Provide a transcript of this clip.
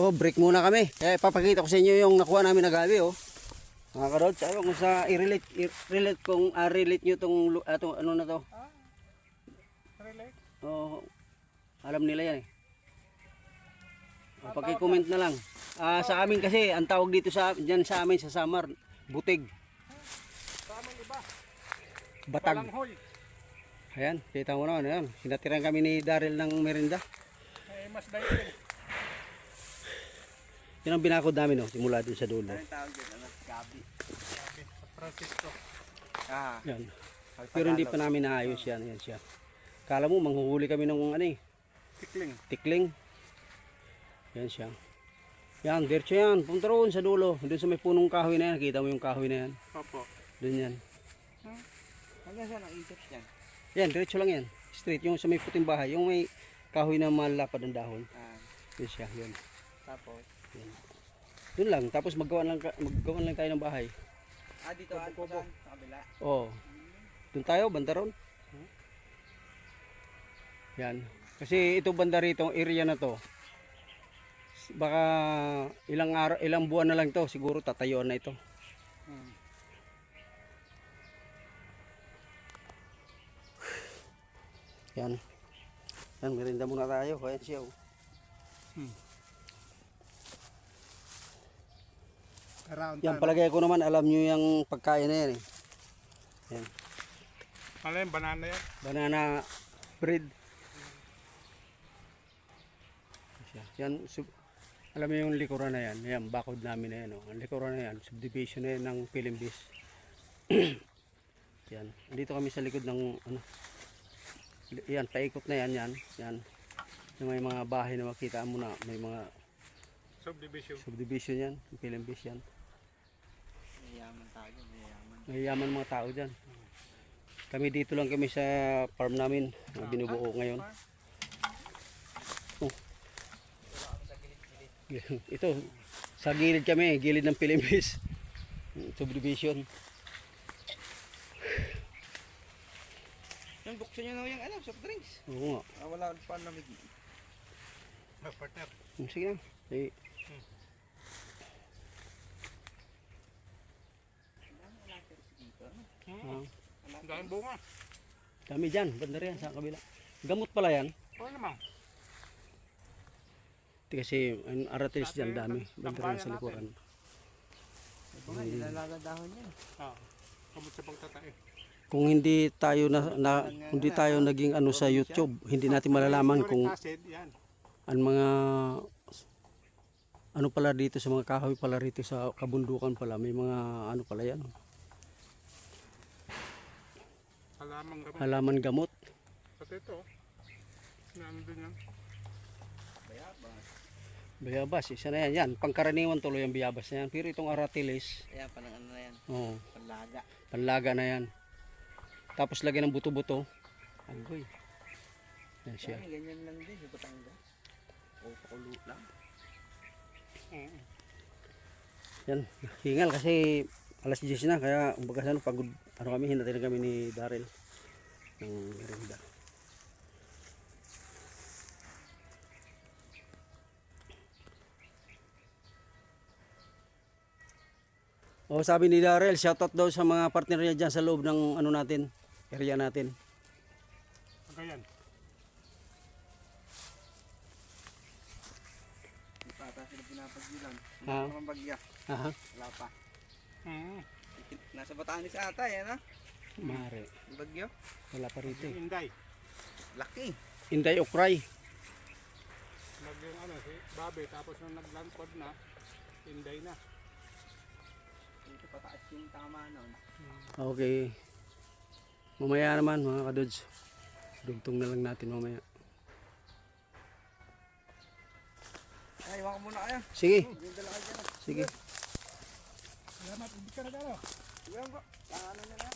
Oh, break muna kami. Kaya ipapakita ko sa inyo yung nakuha namin na gabi, oh. Mga karods, ayaw kung sa i-relate kung relate nyo tong ano na to. Relate? Oh, alam nila yan eh. Paki-comment na lang. Sa amin kasi, ang tawag dito dyan sa amin sa Samar, butig. Sa amin iba. Batag. Balanghoy. Ayan, kita mo naman. Ayan. Sinatiran kami ni Daryl ng merinda. Mas daigin. Yan ang binakod namin, oh, simula dun sa dulo. Anong tawag dyan? Ano? Gabi. Sabi sa Francisco. Yan. Pero hindi pa namin naayos yan. Yan siya. Kala mo, manghuhuli kami ng ano eh. Tikling. Tikling. Yan siya. Yan, diretso yan. Punta roon sa dulo. Doon sa may punong kahoy na yan. Kita mo yung kahoy na yan. Opo. Doon yan. Hanggang saan ang interest yan? Yan, diretso lang yan. Straight. Yung sa may puting bahay. Yung may kahoy na malapad ng dahon. Yan siya. Yan. Tapos? Yan. Doon lang. Tapos maggawan lang tayo ng bahay. Dito saan? Sa kabila? Oo. Doon tayo, banda ron. Yan. Kasi ito banda rito, area na to. Baka ilang buwan na lang to, siguro tatayuan na ito. Yan. Yan, merinda muna tayo. Kaya siya. Yan, palagay ko naman, alam nyo yung pagkain na yan eh. Yan. Ano yung banana yan? Banana bread. Yan, alam mo yung likuran na yan. Yan, bakod namin na yan. Oh. Ang likuran na yan, subdivision na yan ng Pilimbis. Yan. Dito kami sa likod ng ano. Yan, paikot na yan. Yan. Yung may mga bahay na makita mo na. May mga subdivision yan. Pilimbis yan. Mayayaman tayo. Mayayaman mga tao dyan. Kami dito lang kami sa farm namin. Binubuo ngayon. Oh. Ito, sa gilid kami, gilid ng Pilimbis. Subdivision. Yung buksan nyo na yung ano, soft drinks. Oo nga. Wala pa lamig. Partner. Sige lang. Sige. Dahil bunga. Dami dyan, banda rin sa kabila. Gamot pala yan. Oo naman. Kasi ang aratilis dyan, dami. Banda rin sa likuran. Ito nga, nilalaga dahon yan. Kamot sa pagtatae. Kung hindi tayo hindi tayo naging ano sa YouTube, hindi natin malalaman kung ang mga ano pala dito sa mga kahoy pala rito sa kabundukan pala, may mga ano pala yan. Halaman gamot. Pati ito. Nandun yan. Bayabas, isa na yan. Yan, pangkaraniwan tuloy ang bayabas na yan. Pero itong aratilis, Ayan, panang ano na yan. oh, Panlaga. panlaga na yan. Tapos lagyan ng buto-buto. Agoy. Yan siya. Ganyan lang din, yung Batangas. O, pakulo lang. Yan, hingal kasi alas 10 na. Kaya umbaga ano, pagod. Ano kami, hinatid na kami ni Daryl ng merinda. O sabi ni Daryl, shoutout daw sa mga partner niya dyan sa loob ng ano natin, area natin. Ganyan. Hindi pa ata sila pinapagilan. Ha? Wala pa bagya. Aha, Wala pa. Nasa Batanes ata yan ha? mare. Yung bagyo. Wala pa rito eh. Inday. Laki. Inday Okray. Yung ano, si Bobby. Tapos nung naglangkod na, Inday na. Dito pataas yung tama nun. Okay. Mamaya naman mga kadods. Dugtong na lang natin mamaya. Ay, iwan ko muna kayo. Sige. Yung dala kayo dyan. Sige. Salamat. Hindi ka na gano'n. Iwan ko. Ano na lang.